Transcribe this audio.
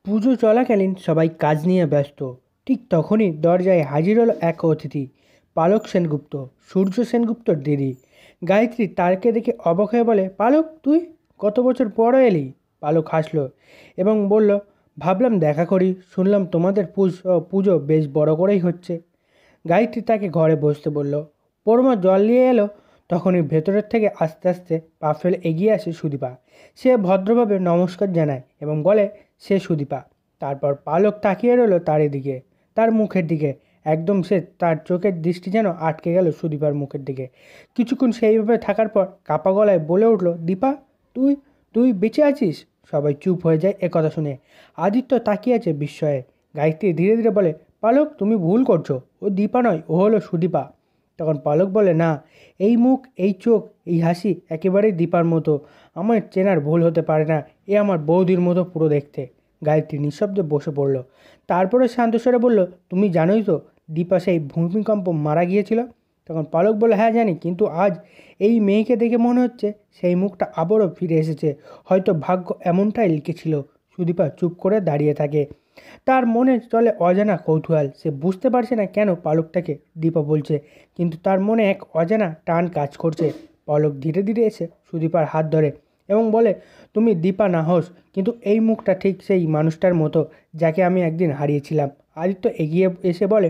পুজো চলাকালীন সবাই কাজ নিয়ে ব্যস্ত। ঠিক তখনই দরজায় হাজির হলো এক অতিথি, পালক সেনগুপ্ত, সূর্য সেনগুপ্তর দিদি। গায়ত্রী তারকে দেখে অবাক হয়ে বলে, পালক তুই কত বছর পর এলি? পালক হাসলো এবং বলল, ভাবলাম দেখা করি, শুনলাম তোমাদের পুজো বেশ বড় করেই হচ্ছে। গায়ত্রী তাকে ঘরে বসতে বলল। পরমা জল নিয়ে এলো। তখনই ভেতরের থেকে আস্তে আস্তে পা ফেলে এগিয়ে আসে সুদীপা। সে ভদ্রভাবে নমস্কার জানায় এবং বলে সে সুদীপা। তারপর পালক তাকিয়ে রইল তার দিকে, তার মুখের দিকে। একদম সে তার চোখের দৃষ্টি যেন আটকে গেল সুদীপার মুখের দিকে। কিছুক্ষণ সেইভাবে থাকার পর কাপা গলায় বলে উঠল, দীপা, তুই তুই বেঁচে আছিস? সবাই চুপ হয়ে যায় একথা শুনে। আদিত্য তাকিয়ে আছে বিস্ময়ে। গায়ত্রী ধীরে ধীরে বলে, পালক তুমি ভুল করছো, ও দীপা নয়, ও হলো সুদীপা। তখন পালক বলে, না, এই মুখ, এই চোখ, এই হাসি একেবারেই দীপার মতো। আমার চেনার ভুল হতে পারে না। এ আমার বৌদির মতো পুরো দেখতে। গায়ত্রী নিঃশব্দে বসে পড়ল। তারপরে শান্তস্বরে বলল, তুমি জানোই তো দীপা সেই ভূমিকম্প মারা গিয়েছিল? তখন পালক বলে, হ্যাঁ জানি, কিন্তু আজ এই মেয়েকে দেখে মনে হচ্ছে সেই মুখটা আবারও ফিরে এসেছে। হয়তো ভাগ্য এমনটাই লিখেছিল। সুদীপা চুপ করে দাঁড়িয়ে থাকে। তার মনে চলে অজানা কৌতূহল। সে বুঝতে পারছে না কেন পালকটাকে দীপা বলছে, কিন্তু তার মনে এক অজানা টান কাজ করছে। পলক ধীরে ধীরে এসে সুদীপার হাত ধরে এবং বলে, তুমি দীপা না হোস, কিন্তু এই মুখটা ঠিক সেই মানুষটার মতো যাকে আমি একদিন হারিয়েছিলাম। আদিত্য এগিয়ে এসে বলে,